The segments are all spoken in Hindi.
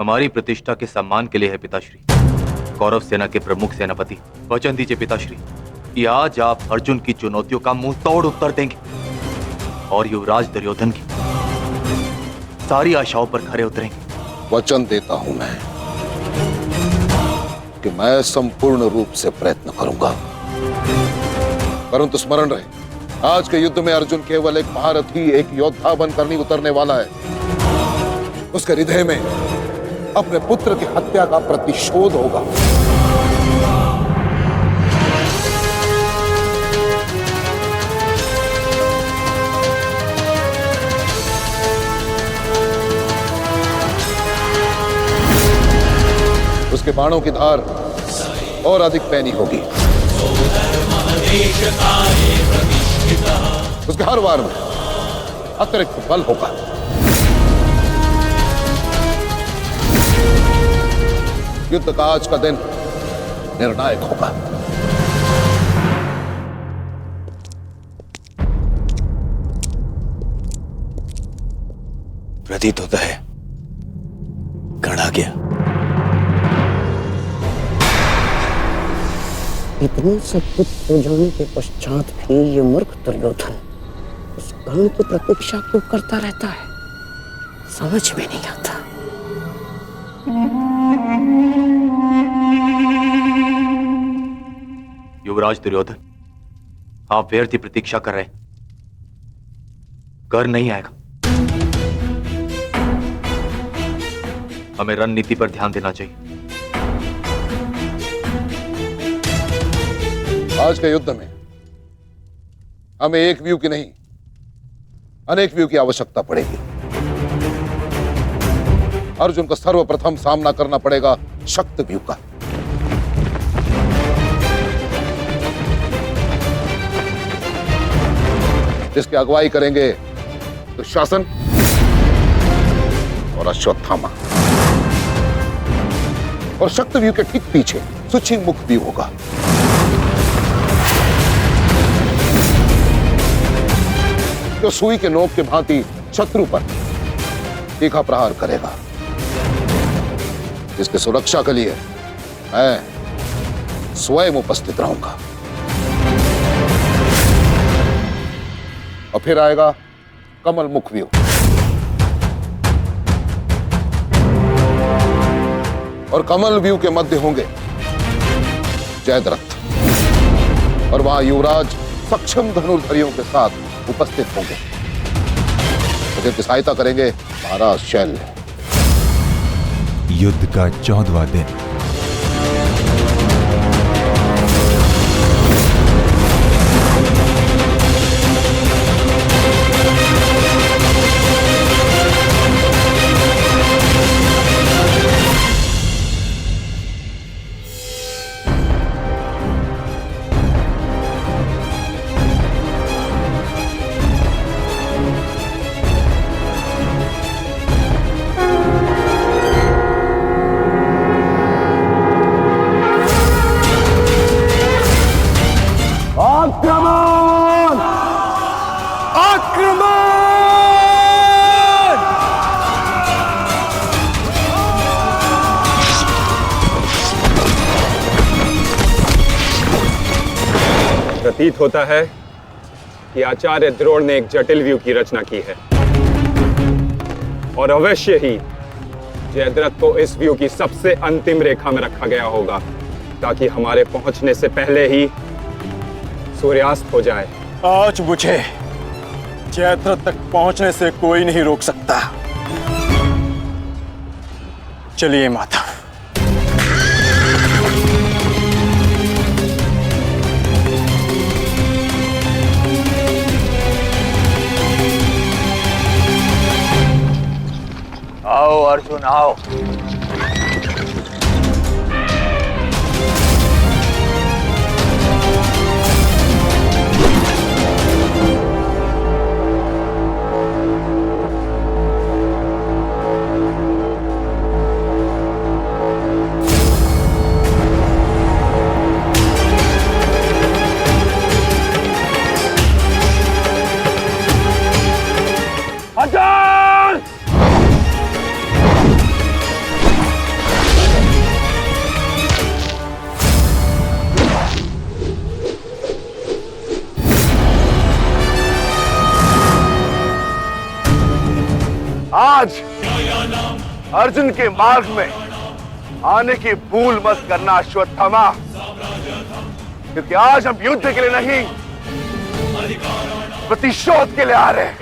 हमारी प्रतिष्ठा के सम्मान के लिए है पिताश्री। कौरव सेना के प्रमुख सेनापति, वचन दीजिए पिताश्री कि आज आप अर्जुन की चुनौतियों का मुंह तोड़ उत्तर देंगे और युवराज दुर्योधन की सारी आशाओं पर खरे उतरेंगे। वचन देता हूं मैं कि मैं संपूर्ण रूप से प्रयत्न करूंगा। परंतु स्मरण रहे, आज के युद्ध में अर्जुन केवल एक महारथी, एक योद्धा बनकर नहीं उतरने वाला है। उसके हृदय में अपने पुत्र की हत्या का प्रतिशोध होगा। उसके बाणों की धार और अधिक पैनी होगी। उसके हर वार में अतिरिक्त बल होगा। युद्ध का आज का दिन निर्णायक होगा। प्रतीत होता है गण आ गया। इतने सब कुछ हो जाने के पश्चात भी ये मूर्ख दुर्योधन उस गण की प्रतीक्षा क्यों करता रहता है, समझ में नहीं आता। युवराज दुर्योधन, आप व्यर्थ की प्रतीक्षा कर रहे हैं। कर नहीं आएगा। हमें रणनीति पर ध्यान देना चाहिए। आज के युद्ध में हमें एक व्यू की नहीं, अनेक व्यू की आवश्यकता पड़ेगी। अर्जुन को सर्वप्रथम सामना करना पड़ेगा शक्त व्यू का। जिसकी अगुवाई करेंगे दुशासन और अश्वत्थामा। और शक्त व्यू के ठीक पीछे सुचिंग मुख व्यू होगा। जो सुई के नोक के भांति शत्रु पर तीखा प्रहार करेगा। जिसकी सुरक्षा के लिए मैं स्वयं उपस्थित रहूंगा। और फिर आएगा कमल मुख व्यू। और कमल व्यू के मध्य होंगे जयद्रथ। और वहां युवराज सक्षम धनुर्धरियों के साथ उपस्थित होंगे। तो जिनकी सहायता करेंगे महाराज शैल्य। युद्ध का 14वां दिन। प्रतीत होता है कि आचार्य द्रोण ने एक जटिल व्यू की रचना की है और अवश्य ही जयद्रथ को इस व्यू की सबसे अंतिम रेखा में रखा गया होगा ताकि हमारे पहुंचने से पहले ही सूर्यास्त हो जाए। आज मुझे जयद्रथ तक पहुंचने से कोई नहीं रोक सकता। चलिए माता। आओ अर्जुन आओ। आज अर्जुन के मार्ग में आने की भूल मत करना अश्वत्थामा, क्योंकि आज हम युद्ध के लिए नहीं, प्रतिशोध के लिए आ रहे हैं।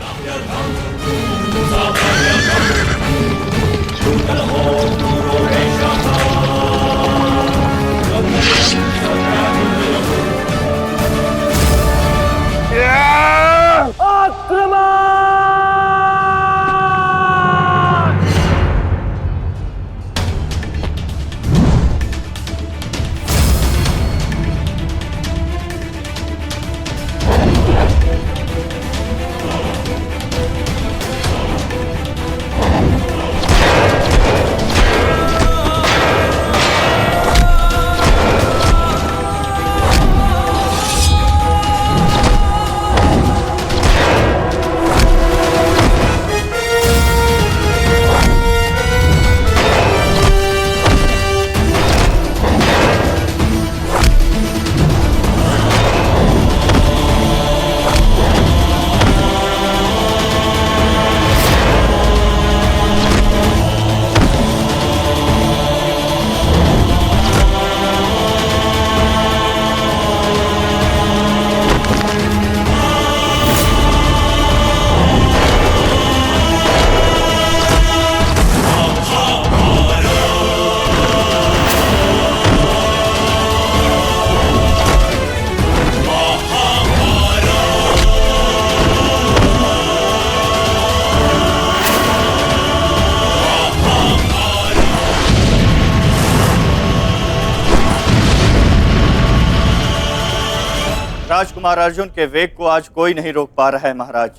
राजकुमार अर्जुन के वेग को आज कोई नहीं रोक पा रहा है महाराज।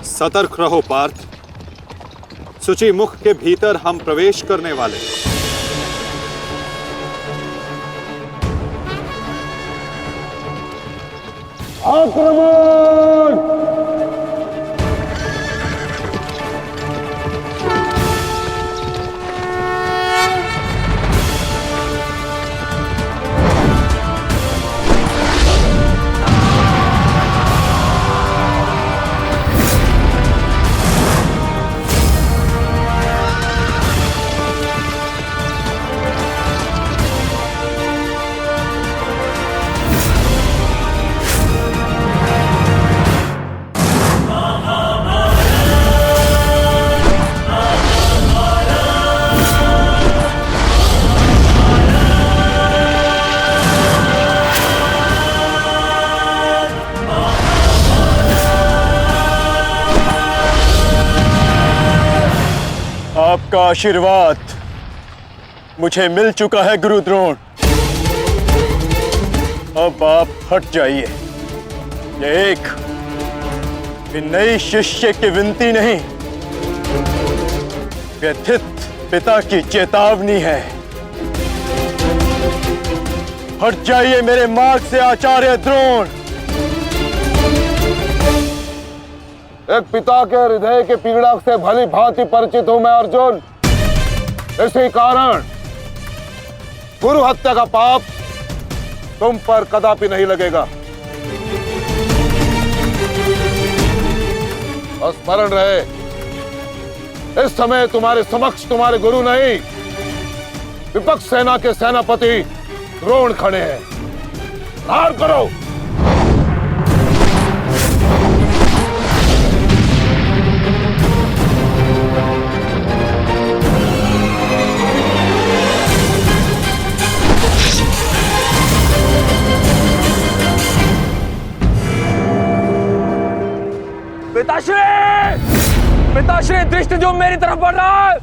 सतर्क रहो पार्थ, सूची मुख के भीतर हम प्रवेश करने वाले हैं। आपका आशीर्वाद मुझे मिल चुका है गुरु द्रोण। अब आप हट जाइए। ये एक नई शिष्य की विनती नहीं, व्यथित पिता की चेतावनी है। हट जाइए मेरे मार्ग से आचार्य द्रोण। एक पिता के हृदय के पीड़ा से भली भांति परिचित हूं मैं अर्जुन। इसी कारण गुरु हत्या का पाप तुम पर कदापि नहीं लगेगा। और स्मरण रहे, इस समय तुम्हारे समक्ष तुम्हारे गुरु नहीं, विपक्ष सेना के सेनापति द्रोण खड़े हैं। प्रहार करो। पिताश्री दृष्टि जो मेरी तरफ बढ़ रहा है।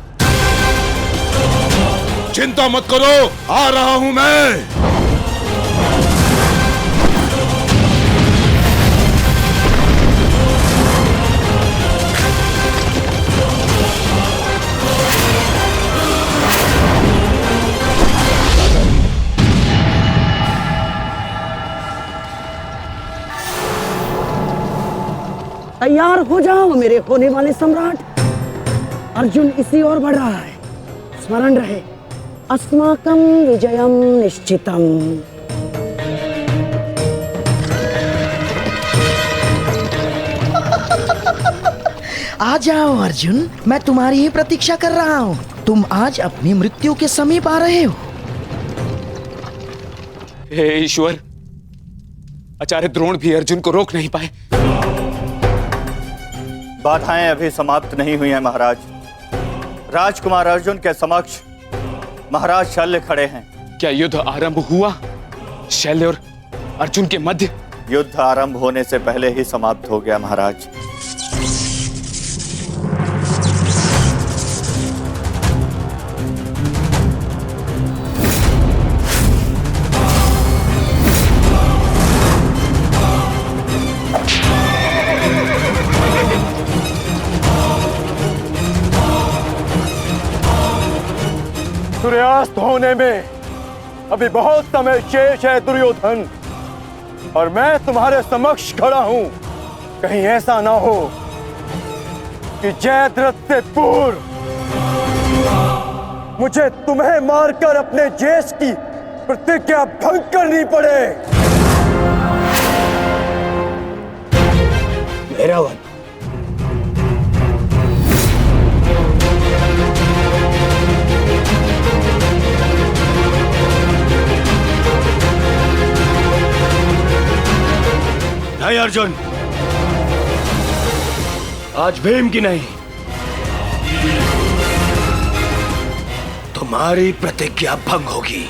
चिंता मत करो, आ रहा हूं मैं। तैयार हो जाओ मेरे होने वाले सम्राट। अर्जुन इसी ओर बढ़ रहा है। स्मरण रहे, अस्माकं विजयं निश्चितम्। आ जाओ अर्जुन, मैं तुम्हारी ही प्रतीक्षा कर रहा हूँ। तुम आज अपनी मृत्यु के समीप आ रहे हो। हे ईश्वर, आचार्य द्रोण भी अर्जुन को रोक नहीं पाए। बाधाएं अभी समाप्त नहीं हुई हैं महाराज। राजकुमार अर्जुन के समक्ष महाराज शल्य खड़े हैं। क्या युद्ध आरंभ हुआ? शल्य और अर्जुन के मध्य? युद्ध आरंभ होने से पहले ही समाप्त हो गया महाराज। सूर्यास्त होने में अभी बहुत समय शेष है दुर्योधन, और मैं तुम्हारे समक्ष खड़ा हूं। कहीं ऐसा ना हो कि जयद्रथ से पूर्व मुझे तुम्हें मारकर अपने जेश की प्रतिज्ञा भंग करनी पड़े। मेरा वन नहीं अर्जुन, आज भीम की नहीं, तुम्हारी प्रतिज्ञा भंग होगी,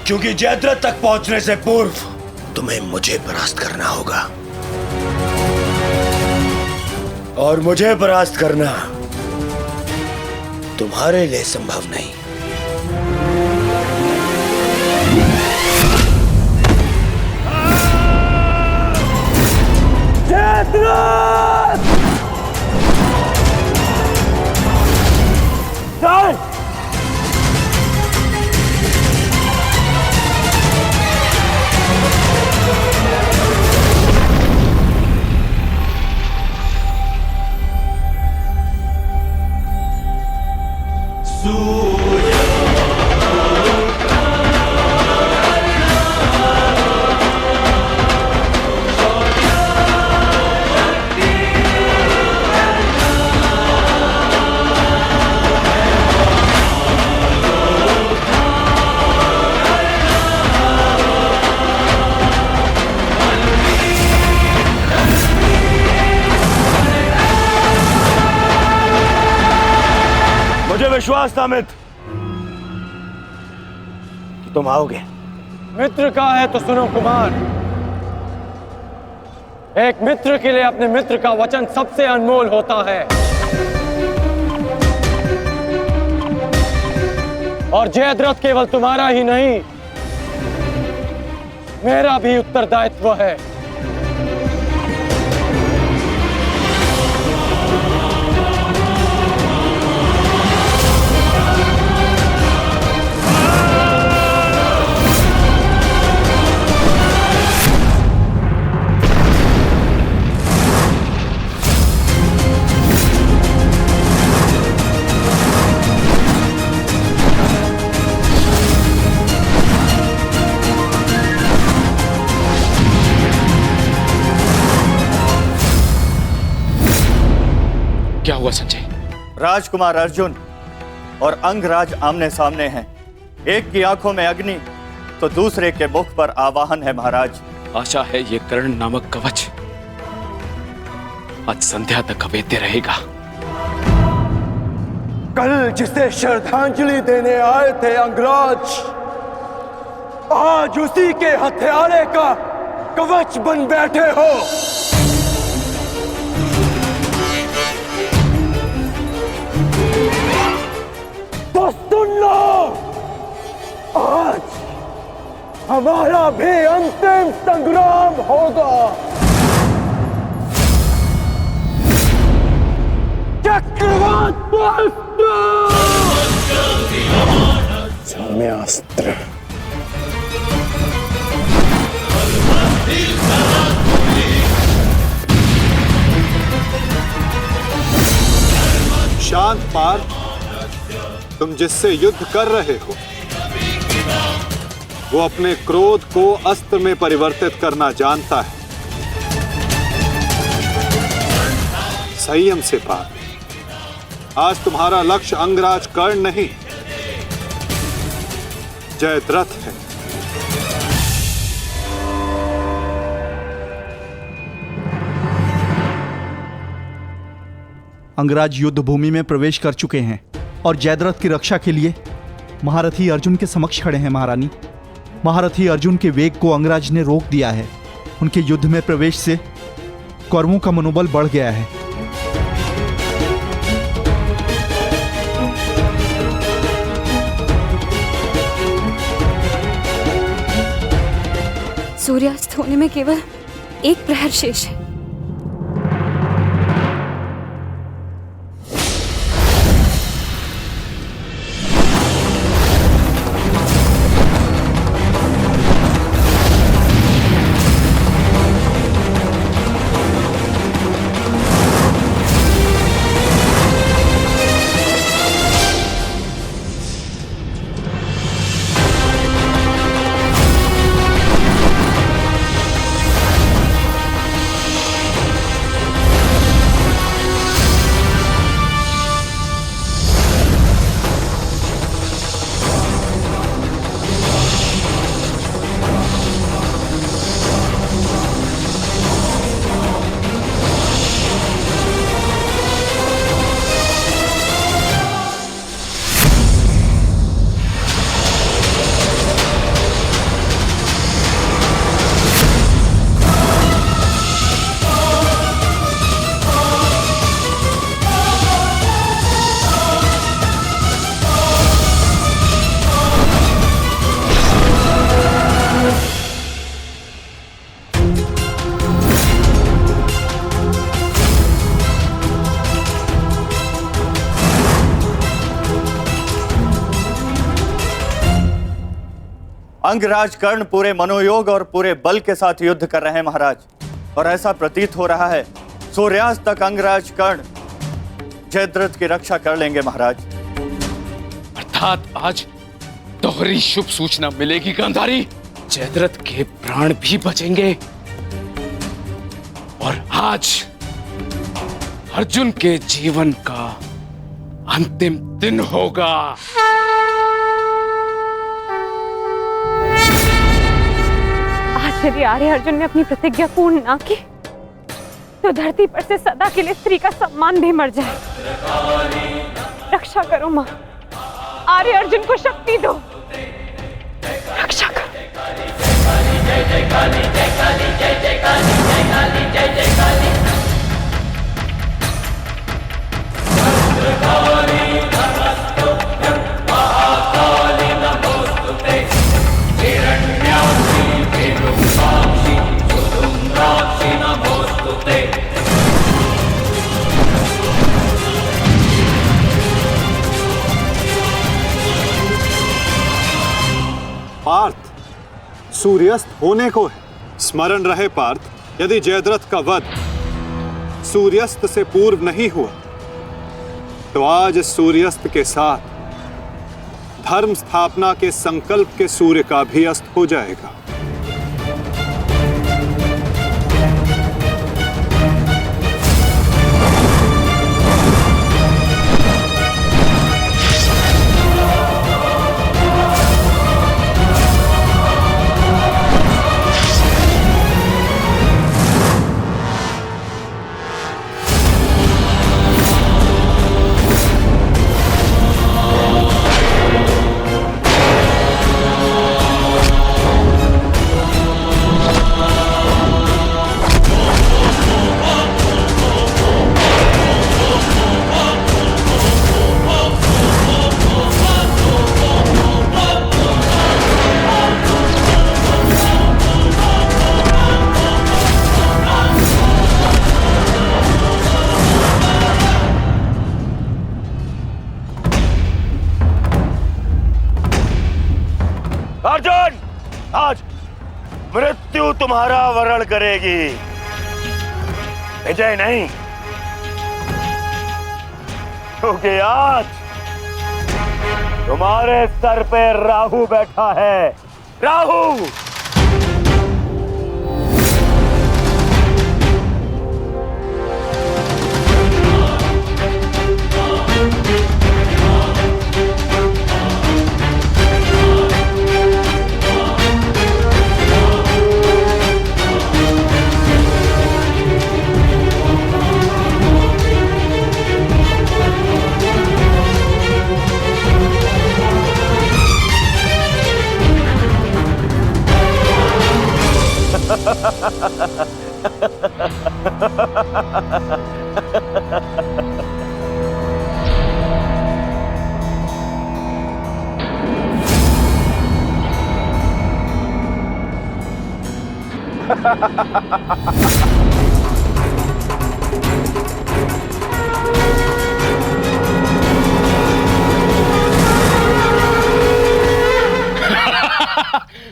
क्योंकि जयद्रथ तक पहुंचने से पूर्व तुम्हें मुझे परास्त करना होगा, और मुझे परास्त करना तुम्हारे लिए संभव नहीं। विश्वास था मित्र कि तुम आओगे। मित्र का है तो सुनो कुमार, एक मित्र के लिए अपने मित्र का वचन सबसे अनमोल होता है, और जयद्रथ केवल तुम्हारा ही नहीं, मेरा भी उत्तरदायित्व है। क्या हुआ संजय? राजकुमार अर्जुन और अंगराज आमने सामने हैं। एक की आंखों में अग्नि तो दूसरे के मुख पर आवाहन है महाराज। आशा है ये कर्ण नामक कवच आज संध्या तक अवेद्य रहेगा। कल जिसे श्रद्धांजलि देने आए थे अंगराज, आज उसी के हथियारे का कवच बन बैठे हो। तो सुन लो, आज हमारा भी अंतिम संग्राम होगा। चक्रवात सौम्यास्त्र। शांत पार्थ, तुम जिससे युद्ध कर रहे हो वो अपने क्रोध को अस्त्र में परिवर्तित करना जानता है। संयम से पार्थ, आज तुम्हारा लक्ष्य अंगराज कर्ण नहीं जयद्रथ है। अंगराज युद्ध भूमि में प्रवेश कर चुके हैं और जयद्रथ की रक्षा के लिए महारथी अर्जुन के समक्ष खड़े हैं। महारानी, महारथी अर्जुन के वेग को अंगराज ने रोक दिया है। उनके युद्ध में प्रवेश से कौरवों का मनोबल बढ़ गया है। सूर्यास्त होने में केवल एक प्रहर शेष है। अंगराज कर्ण पूरे मनोयोग और पूरे बल के साथ युद्ध कर रहे हैं महाराज, और ऐसा प्रतीत हो रहा है सूर्यास्त तक अंगराज कर्ण जयद्रथ की रक्षा कर लेंगे महाराज। अर्थात आज दोहरी शुभ सूचना मिलेगी गांधारी। जयद्रथ के प्राण भी बचेंगे और आज अर्जुन के जीवन का अंतिम दिन होगा। आज यदि आर्य अर्जुन ने अपनी प्रतिज्ञा पूर्ण ना की तो धरती पर से सदा के लिए स्त्री का सम्मान भी मर जाए। रक्षा करो मां, आर्य अर्जुन को शक्ति दो, रक्षा करो। जय जय काली, जय काली, जय जय काली, जय काली, जय जय काली। महाकाली नमोस्तुते, हिरण्याक्षी विरूपाक्षी सुधुम्राक्षी नमोस्तुते। पार्थ, सूर्यास्त होने को है। स्मरण रहे पार्थ, यदि जयद्रथ का वध सूर्यास्त से पूर्व नहीं हुआ तो आज सूर्यास्त के साथ धर्म स्थापना के संकल्प के सूर्य का भी अस्त हो जाएगा। अर्जुन, आज मृत्यु तुम्हारा वरण करेगी, विजय नहीं। क्योंकि आज तुम्हारे सर पे राहु बैठा है। राहु!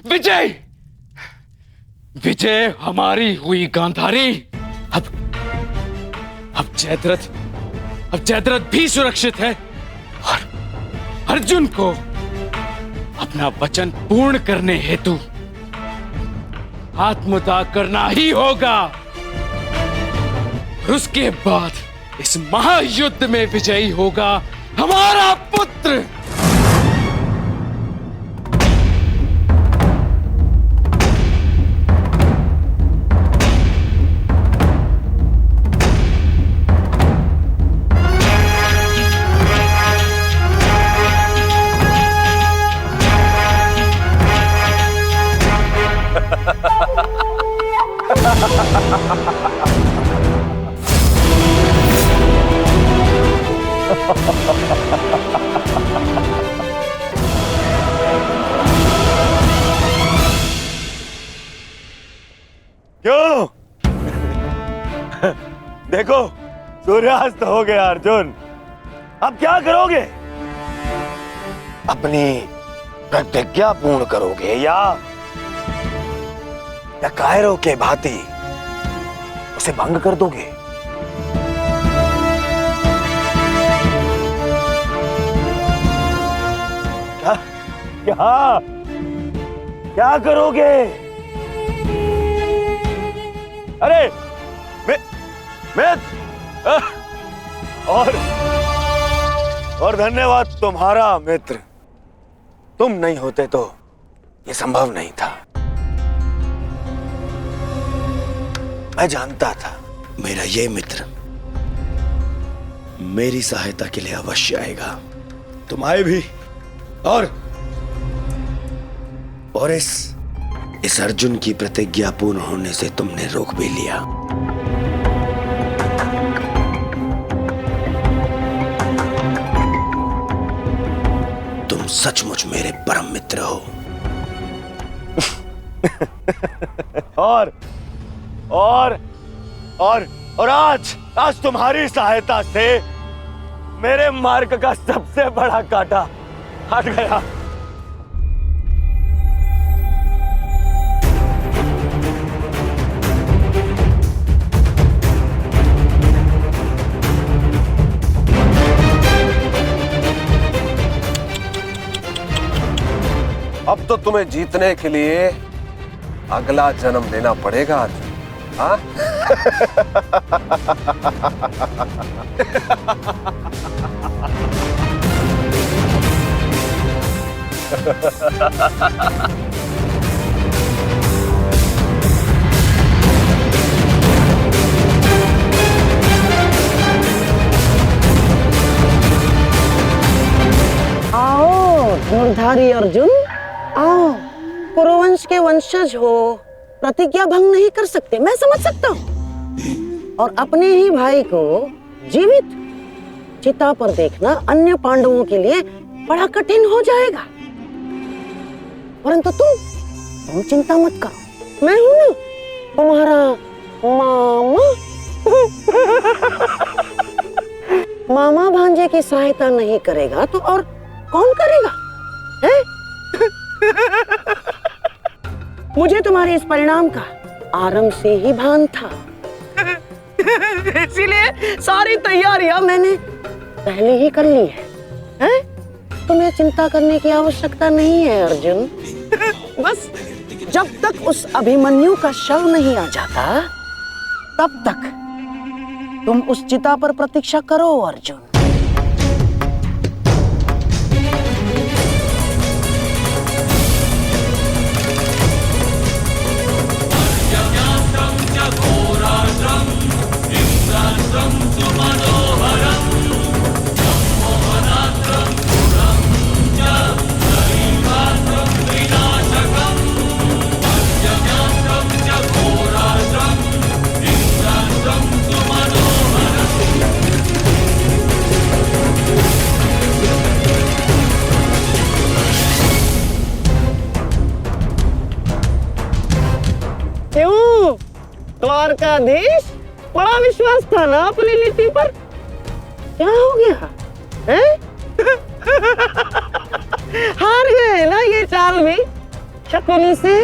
विजय! विजय हमारी हुई गांधारी। अब जयद्रथ भी सुरक्षित है और अर्जुन को अपना वचन पूर्ण करने हेतु आत्मदाह करना ही होगा। और उसके बाद इस महायुद्ध में विजयी होगा हमारा पुत्र। क्यों? देखो, सूर्यास्त हो गया अर्जुन। अब क्या करोगे? अपनी प्रतिज्ञा पूर्ण करोगे या कायरों के भांति उसे भंग कर दोगे? क्या करोगे? अरे और धन्यवाद तुम्हारा मित्र। तुम नहीं होते तो ये संभव नहीं था। मैं जानता था मेरा ये मित्र मेरी सहायता के लिए अवश्य आएगा। तुम आए भी और इस अर्जुन की प्रतिज्ञा पूर्ण होने से तुमने रोक भी लिया। तुम सचमुच मेरे परम मित्र हो। और आज तुम्हारी सहायता से मेरे मार्ग का सबसे बड़ा कांटा हट गया। अब तो तुम्हें जीतने के लिए अगला जन्म लेना पड़ेगा अर्जुन। हाँ? आओ धनुर्धारी अर्जुन, आओ। कुरुवंश के वंशज हो, प्रतिज्ञा भंग नहीं कर सकते, मैं समझ सकता हूँ। और अपने ही भाई को जीवित चिता पर देखना अन्य पांडवों के लिए बड़ा कठिन हो जाएगा। परंतु तुम चिंता मत करो, मैं हूं ना तुम्हारा मामा। मामा भांजे की सहायता नहीं करेगा तो और कौन करेगा? है? मुझे तुम्हारे इस परिणाम का आरंभ से ही भान था। इसीलिए सारी तैयारियां मैंने पहले ही कर ली है, हैं? तुम्हें चिंता करने की आवश्यकता नहीं है अर्जुन। बस जब तक उस अभिमन्यु का शव नहीं आ जाता तब तक तुम उस चिता पर प्रतीक्षा करो अर्जुन। क्यों द्वारकाधीश, बड़ा विश्वास था ना अपनी नीति पर? क्या हो गया हैं? हार गए ना ये चाल भी शकुनी से?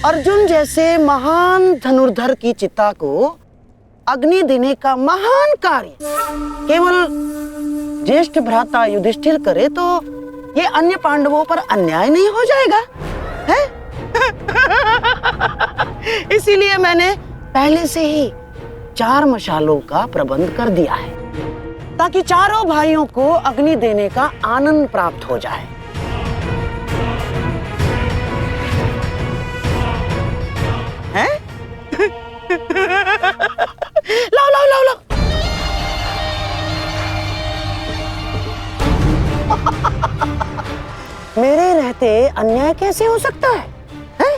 अर्जुन जैसे महान धनुर्धर की चिता को अग्नि देने का महान कार्य केवल ज्येष्ठ भ्राता युधिष्ठिर करे तो ये अन्य पांडवों पर अन्याय नहीं हो जाएगा, है? इसीलिए मैंने पहले से ही 4 मशालों का प्रबंध कर दिया है ताकि चारों भाइयों को अग्नि देने का आनंद प्राप्त हो जाए। हैं? लाओ लाओ लाओ लाओ। मेरे रहते अन्याय कैसे हो सकता है? हैं?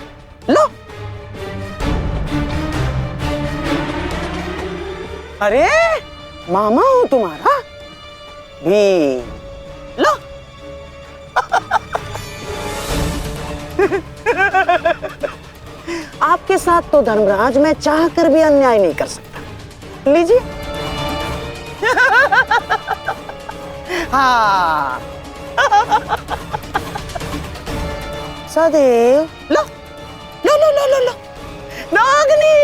लो। अरे मामा हूं तुम्हारा भी, लो। आपके साथ तो धर्मराज मैं चाह कर भी अन्याय नहीं कर सकता। लीजिए। हाँ। सदैव लो लो लो लो लो लो नागनी।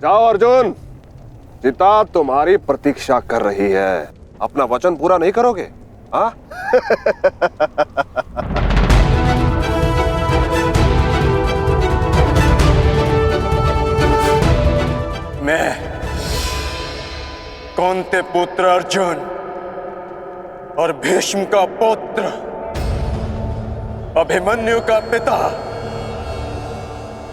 जाओ अर्जुन, चिता तुम्हारी प्रतीक्षा कर रही है। अपना वचन पूरा नहीं करोगे? हाँ? मैं कौंते पुत्र अर्जुन और भीष्म का पुत्र अभिमन्यु का पिता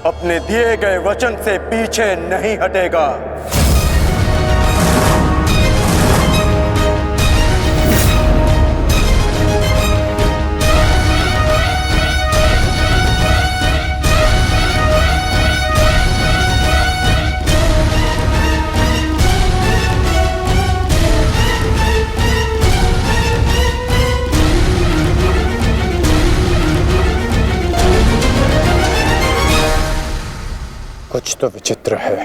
अपने दिए गए वचन से पीछे नहीं हटेगा। कुछ तो विचित्र है।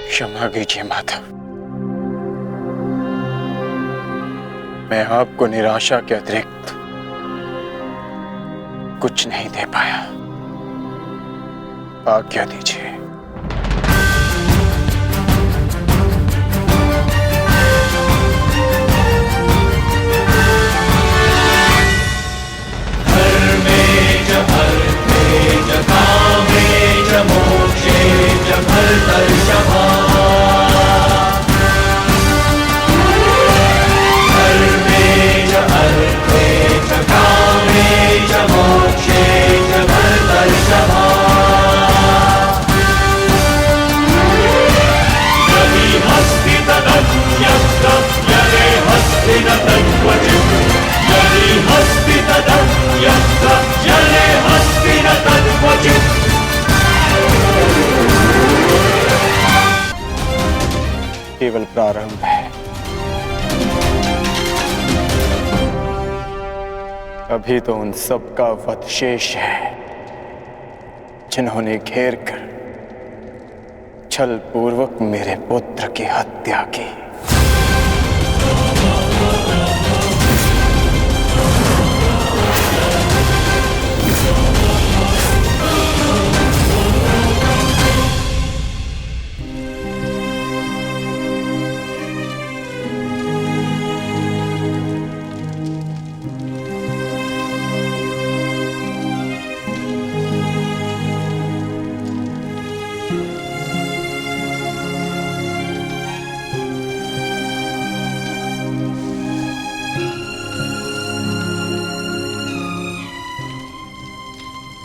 क्षमा कीजिए माता, मैं आपको निराशा के अतिरिक्त कुछ नहीं दे पाया। आज्ञा दीजिए। मोक्षे च केवल प्रारंभ है। अभी तो उन सब का वध शेष है जिन्होंने घेर कर छल पूर्वक मेरे पुत्र की हत्या की।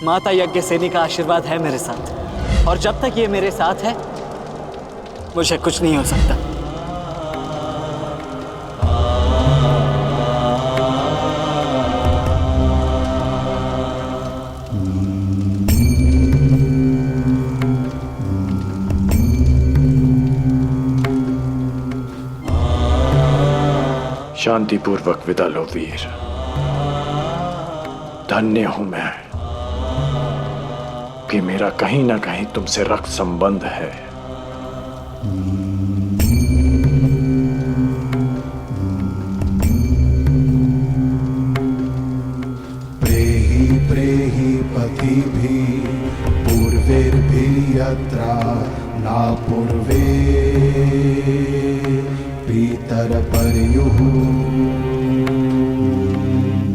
माता यज्ञसेनी का आशीर्वाद है मेरे साथ, और जब तक ये मेरे साथ है मुझे कुछ नहीं हो सकता। शांतिपूर्वक विदा लो वीर। धन्य हूं मैं कि मेरा कहीं ना कहीं तुमसे रक्त संबंध है। प्रेहि प्रेहि पतिभिः पूर्वैर्भिः यत्रा न पूर्वे पीतरपर्युः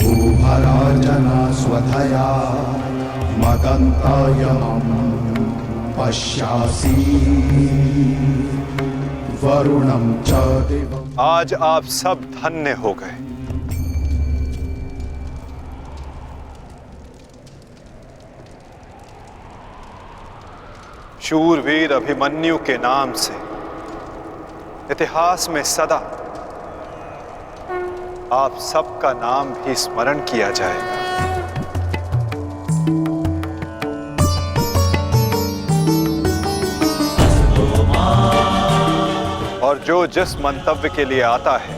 भूभराजना स्वधया मदन्तायमं पश्यासि वरुणं च दिवम्। आज आप सब धन्य हो गए। शूरवीर अभिमन्यु के नाम से इतिहास में सदा आप सबका नाम भी स्मरण किया जाएगा। और जो जिस मंतव्य के लिए आता है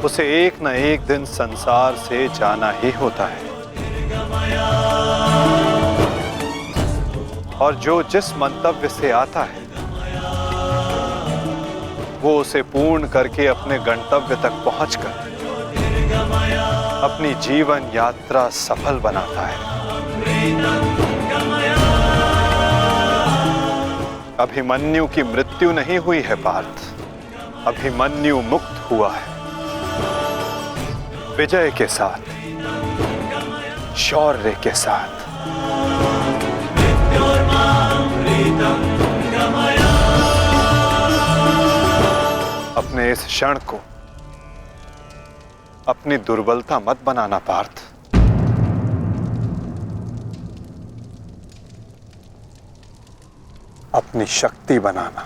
उसे एक न एक दिन संसार से जाना ही होता है, और जो जिस मंतव्य से आता है वो उसे पूर्ण करके अपने गंतव्य तक पहुंचकर अपनी जीवन यात्रा सफल बनाता है। अभिमन्यु की मृत्यु नहीं हुई है पार्थ, अभिमन्यु मुक्त हुआ है, विजय के साथ, शौर्य के साथ। अपने इस क्षण को अपनी दुर्बलता मत बनाना पार्थ। अपनी शक्ति बनाना।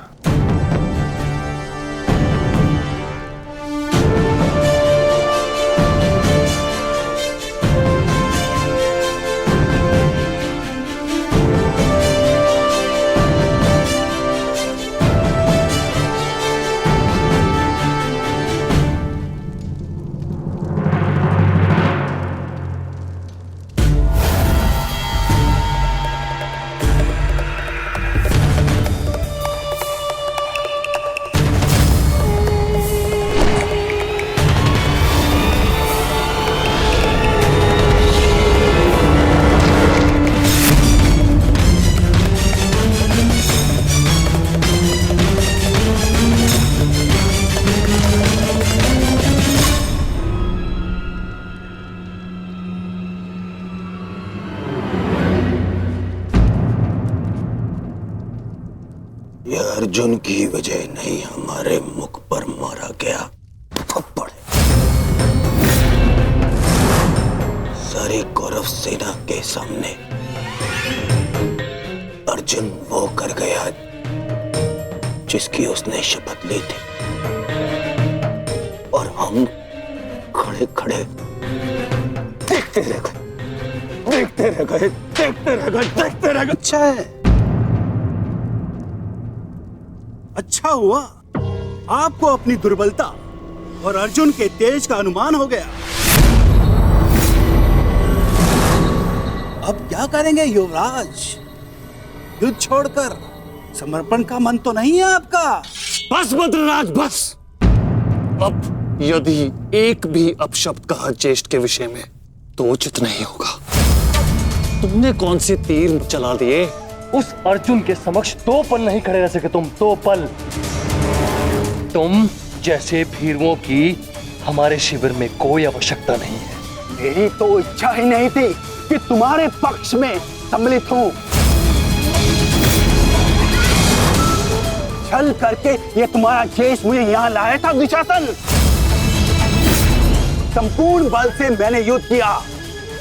अर्जुन की वजह नहीं, हमारे मुख पर मारा गया थप्पड़। सारी कौरव सेना के सामने अर्जुन वो कर गया जिसकी उसने शपथ ली थी, और हम खड़े खड़े देखते रह गए, देखते रह गए, देखते रह गए, देखते रह गए। अच्छा है, अच्छा हुआ आपको अपनी दुर्बलता और अर्जुन के तेज का अनुमान हो गया। अब क्या करेंगे युवराज? युद्ध छोड़कर समर्पण का मन तो नहीं है आपका? बस बद्रराज बस। अब यदि एक भी अपशब्द कहा ज्येष्ठ के विषय में तो उचित नहीं होगा। तुमने कौन से तीर चला दिए? उस अर्जुन के समक्ष 2 पल नहीं खड़े रह सके तुम, 2 पल। तुम जैसे भीरुओं की हमारे शिविर में कोई आवश्यकता नहीं है। मेरी तो इच्छा ही नहीं थी कि तुम्हारे पक्ष में सम्मिलित हूं। छल करके ये तुम्हारा ज्येष्ठ मुझे यहाँ लाया था दुशासन। संपूर्ण बल से मैंने युद्ध किया।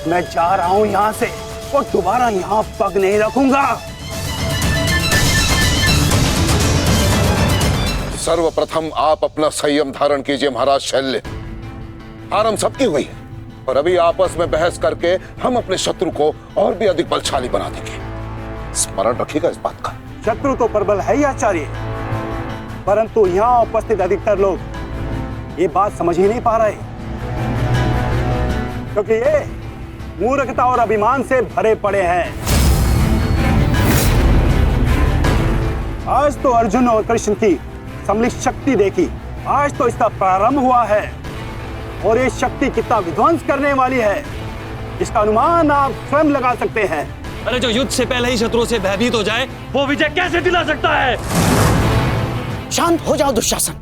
मैं जा रहा हूं यहाँ से और दोबारा यहाँ पग नहीं रखूंगा। सर्वप्रथम आप अपना संयम धारण कीजिए महाराज शल्य। हार हम सबकी हुई है और अभी आपस में बहस करके हम अपने शत्रु को और भी अधिक बलशाली बना देंगे। स्मरण रखिएगा इस बात का। शत्रु तो प्रबल है ही आचार्य, परंतु यहाँ उपस्थित अधिकतर लोग ये बात समझ ही नहीं पा रहे, क्योंकि ये मूर्खता और अभिमान से भरे पड़े हैं। आज तो अर्जुन और कृष्ण की सम्मिलित शक्ति देखी, आज तो इसका प्रारंभ हुआ है और ये शक्ति कितना विध्वंस करने वाली है इसका अनुमान आप स्वयं लगा सकते हैं। अरे जो युद्ध से पहले ही शत्रुओं से भयभीत हो जाए वो विजय कैसे दिला सकता है? शांत हो जाओ दुशासन।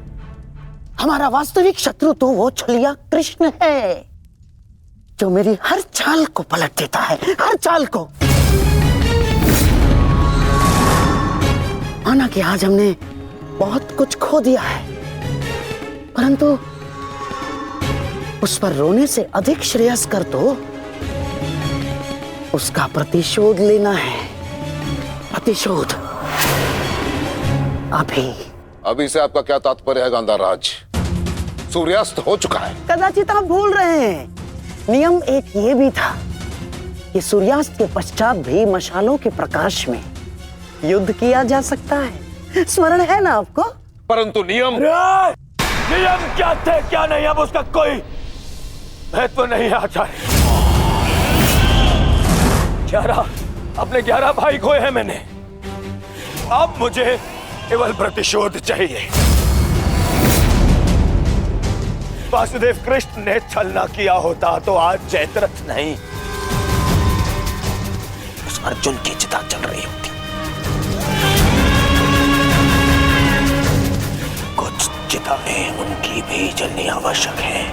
हमारा वास्तविक शत्रु तो वो छलिया कृष्ण है जो मेरी हर चाल को पलट देता है, हर चाल को। माना कि आज हमने बहुत कुछ खो दिया है, परंतु उस पर रोने से अधिक श्रेयस्कर तो उसका प्रतिशोध लेना है। प्रतिशोध अभी से आपका क्या तात्पर्य है गांधार राज? सूर्यास्त हो चुका है। कदाचित आप भूल रहे हैं, नियम एक ये भी था कि सूर्यास्त के पश्चात भी मशालों के प्रकाश में युद्ध किया जा सकता है। स्मरण है ना आपको? परंतु नियम क्या थे क्या नहीं, अब उसका कोई महत्व नहीं आचार्य। 11 भाई खोए हैं मैंने, अब मुझे केवल प्रतिशोध चाहिए। वासुदेव कृष्ण ने छल न किया होता तो आज जयद्रथ नहीं उस अर्जुन की चिता चल रही होती। कुछ चिताएं उनकी भी जलनी आवश्यक है।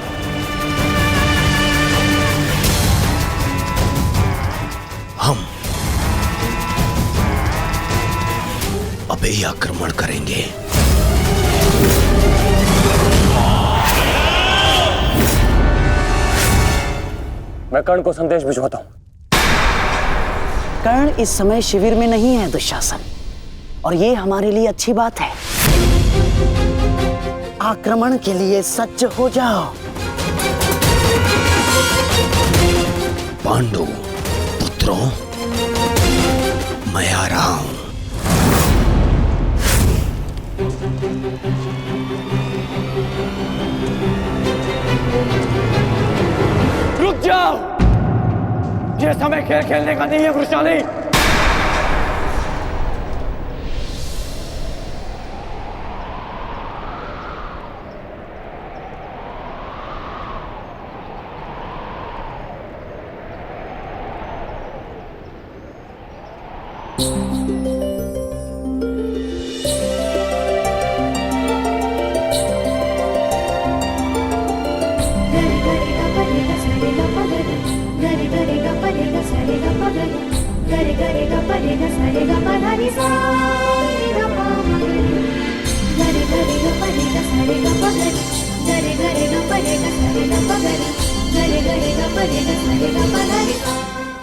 हम अभी आक्रमण करेंगे। मैं कर्ण को संदेश भिजवाता हूं। कर्ण इस समय शिविर में नहीं है दुशासन, और ये हमारे लिए अच्छी बात है। आक्रमण के लिए सज्ज हो जाओ। पांडु पुत्रों, मैं आ रहा हूं। रुक जाओ, ये समय खेल खेलने का नहीं है वृषाली।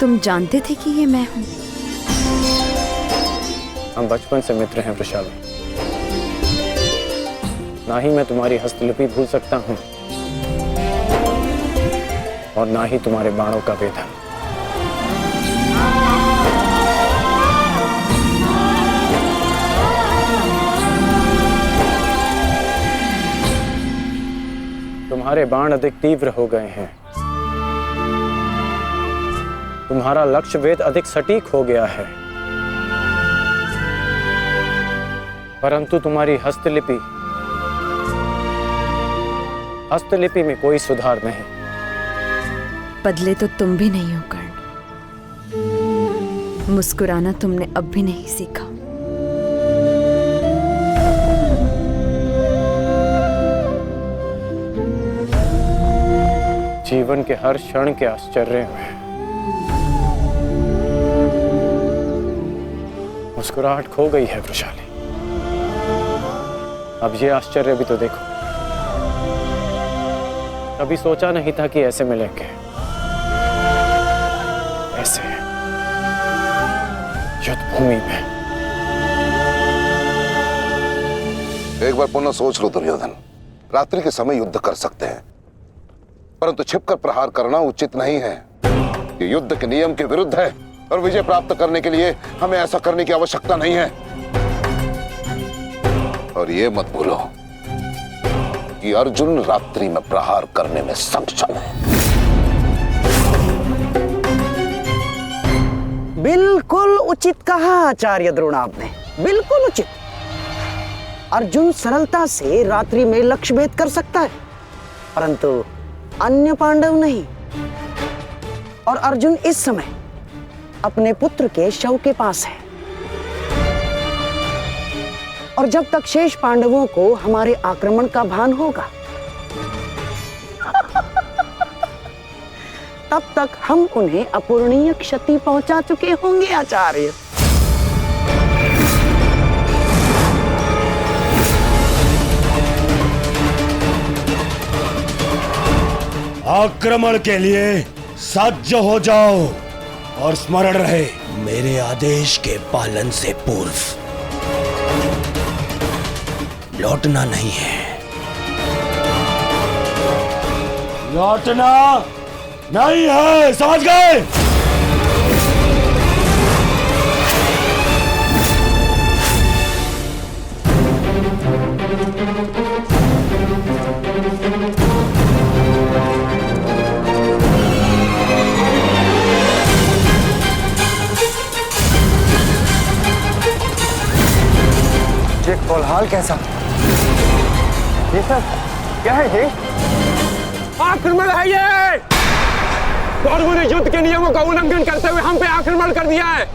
तुम जानते थे कि ये मैं हूँ? हम बचपन से मित्र हैं वृषाली। ना ही मैं तुम्हारी हस्तलिपि भूल सकता हूँ और ना ही तुम्हारे बाणों का वेधन। तुम्हारे बाण अधिक तीव्र हो गए हैं, तुम्हारा लक्ष्य वेद अधिक सटीक हो गया है, परंतु तुम्हारी हस्तलिपि में कोई सुधार नहीं। बदले तो तुम भी नहीं हो कर्ण। मुस्कुराना तुमने अब भी नहीं सीखा। जीवन के हर क्षण के आश्चर्य में मुस्कुराहट खो गई है वृषाली। अब ये आश्चर्य भी तो देखो। कभी सोचा नहीं था कि ऐसे मिलेंगे, ऐसे युद्ध भूमि में। एक बार पुनः सोच लो दुर्योधन, रात्रि के समय युद्ध कर सकते हैं, परंतु छिपकर प्रहार करना उचित नहीं है। ये युद्ध के नियम के विरुद्ध है और विजय प्राप्त करने के लिए हमें ऐसा करने की आवश्यकता नहीं है। और ये मत भूलो कि अर्जुन रात्रि में प्रहार करने में सक्षम है। बिल्कुल उचित कहा आचार्य द्रोण आपने, बिल्कुल उचित। अर्जुन सरलता से रात्रि में लक्ष्य भेद कर सकता है, परंतु अन्य पांडव नहीं। और अर्जुन इस समय अपने पुत्र के शव के पास है, और जब तक शेष पांडवों को हमारे आक्रमण का भान होगा तब तक हम उन्हें अपूरणीय क्षति पहुंचा चुके होंगे आचार्य। आक्रमण के लिए सज्ज हो जाओ और स्मरण रहे मेरे आदेश के पालन से पूर्व लौटना नहीं है। लौटना नहीं है, समझ गए? ये कोलाहल कैसा? ये सब क्या है? ये आक्रमण है ये। कौरवों ने युद्ध के नियमों का उल्लंघन करते हुए हम पे आक्रमण कर दिया है।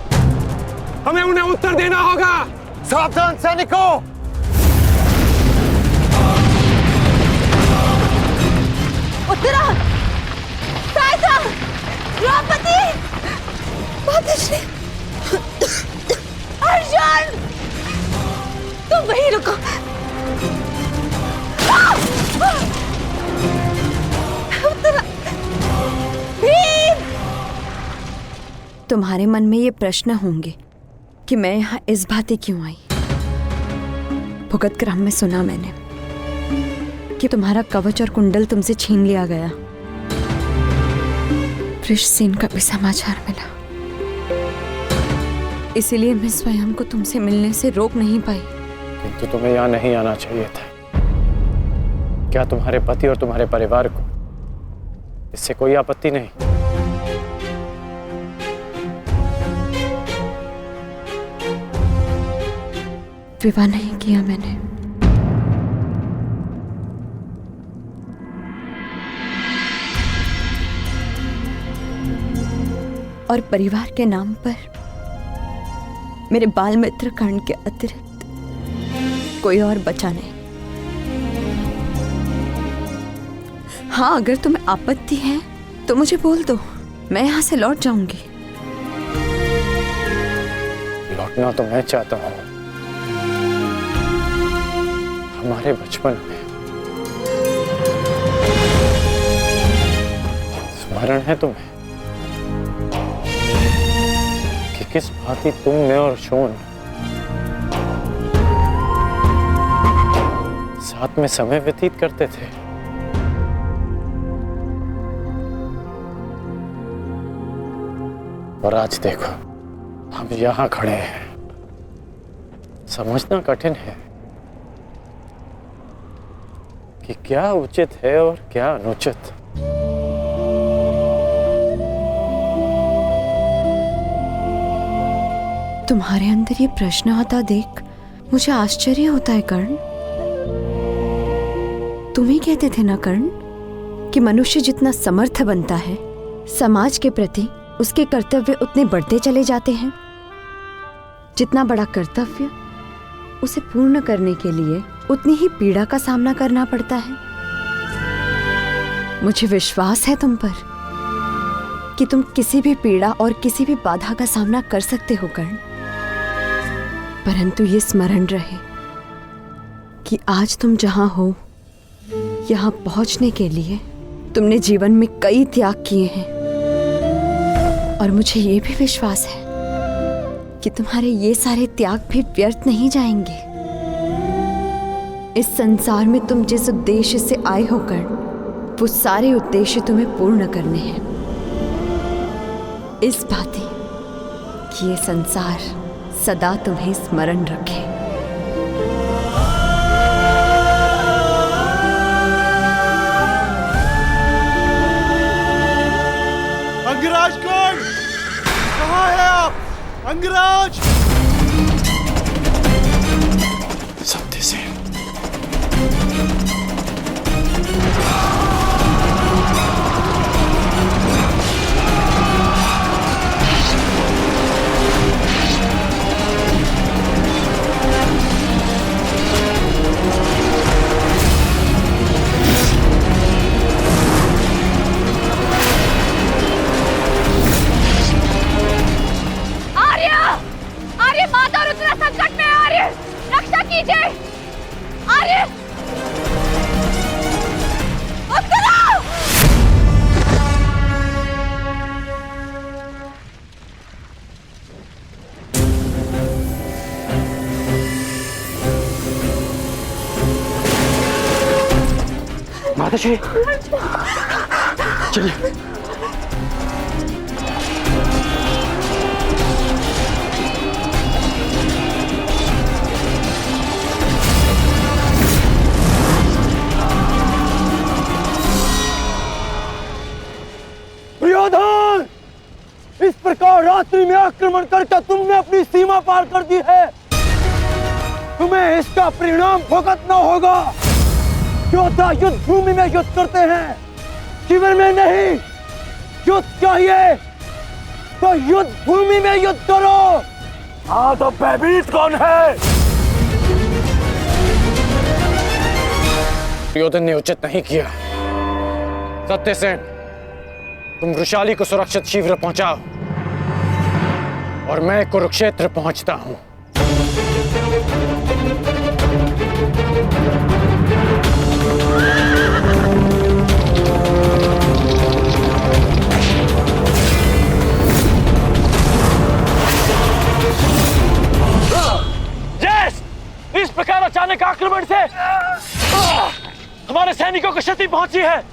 हमें उन्हें उत्तर देना होगा। सावधान सैनिकों! उत्तरा, सहायता, द्रौपदी, माताश्री, अर्जुन, तुम वहीं रुको। उत्तरा, भीम! तुम्हारे मन में ये प्रश्न होंगे कि मैं यहाँ इस भांति क्यों आई। भुगत क्रम में सुना मैंने कि तुम्हारा कवच और कुंडल तुमसे छीन लिया गया। वृषसेन का भी समाचार मिला, इसीलिए मैं स्वयं को तुमसे मिलने से रोक नहीं पाई। किंतु तुम्हें यहाँ नहीं आना चाहिए था। क्या तुम्हारे पति और तुम्हारे परिवार को इससे कोई आपत्ति नहीं? विवाह नहीं किया मैंने। और परिवार के नाम पर मेरे बाल मित्र कर्ण के अतिरिक्त कोई और बचा नहीं। हाँ, अगर तुम्हें आपत्ति है तो मुझे बोल दो, मैं यहां से लौट जाऊंगी। लौटना तो मैं चाहता हूं। हमारे बचपन में स्मरण है तुम्हें कि किस भांति तुम, मैं और शोन साथ में समय व्यतीत करते थे। और आज देखो, हम यहां खड़े हैं। समझना कठिन है कि क्या उचित है और क्या अनुचित। तुम्हारे अंदर ये प्रश्न आता देख मुझे आश्चर्य होता है कर्ण। तुम ही कहते थे ना कर्ण कि मनुष्य जितना समर्थ बनता है समाज के प्रति उसके कर्तव्य उतने बढ़ते चले जाते हैं। जितना बड़ा कर्तव्य उसे पूर्ण करने के लिए उतनी ही पीड़ा का सामना करना पड़ता है। मुझे विश्वास है तुम पर कि तुम किसी भी पीड़ा और किसी भी बाधा का सामना कर सकते हो कर्ण। परंतु ये स्मरण रहे कि आज तुम जहां हो यहां पहुंचने के लिए तुमने जीवन में कई त्याग किए हैं और मुझे ये भी विश्वास है कि तुम्हारे ये सारे त्याग भी व्यर्थ नहीं जाएंगे। इस संसार में तुम जिस उद्देश्य से आए हो कर्ण वो सारे उद्देश्य तुम्हें पूर्ण करने हैं। इस बातें कि ये संसार सदा तुम्हें स्मरण रखे। अंगराज कर्ण, कहाँ है आप? अंगराज! सत्यसेन, आर्य माता रुद्र संकट में। आर्य रक्षा कीजिए। आर्य उत्तरा! माताश्री चलिए। दुर्योधन, इस प्रकार रात्रि में आक्रमण करके तुमने अपनी सीमा पार कर दी है। तुम्हें इसका परिणाम भुगतना होगा। योद्धा युद्ध भूमि में युद्ध करते हैं, शिविर में नहीं। युद्ध चाहिए तो युद्ध भूमि में युद्ध करो। हाँ तो भयभीत कौन है? दुर्योधन ने उचित नहीं किया। सत्यसेन, तुम वृषाली को सुरक्षित शीघ्र पहुंचाओ और मैं कुरुक्षेत्र पहुंचता हूं। जैस, इस प्रकार अचानक आक्रमण से हमारे सैनिकों को क्षति पहुंची है।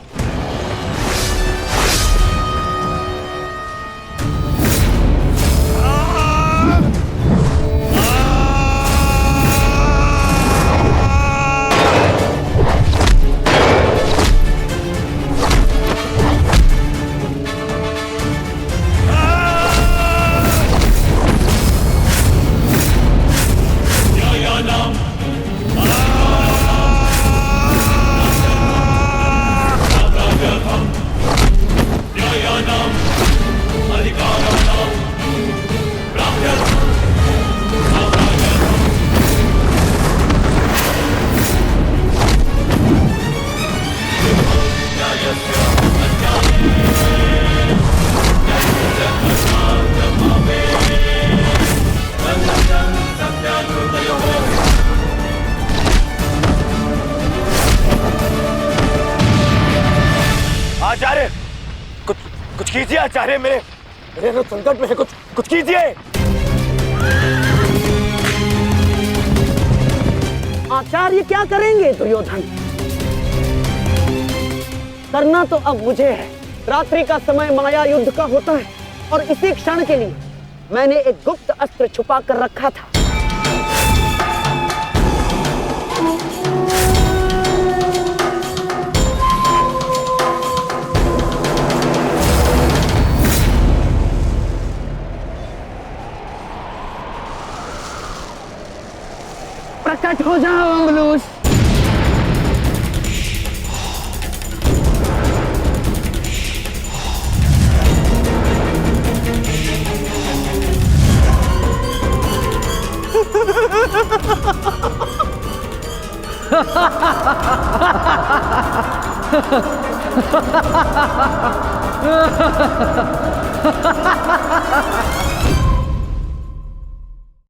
आचार्य, कुछ कीजिए आचार्य, मेरे तो संकट में है। कुछ कीजिए। आचार्य क्या करेंगे दुर्योधन? करना तो अब मुझे है। रात्रि का समय माया युद्ध का होता है और इसी क्षण के लिए मैंने एक गुप्त अस्त्र छुपा कर रखा था।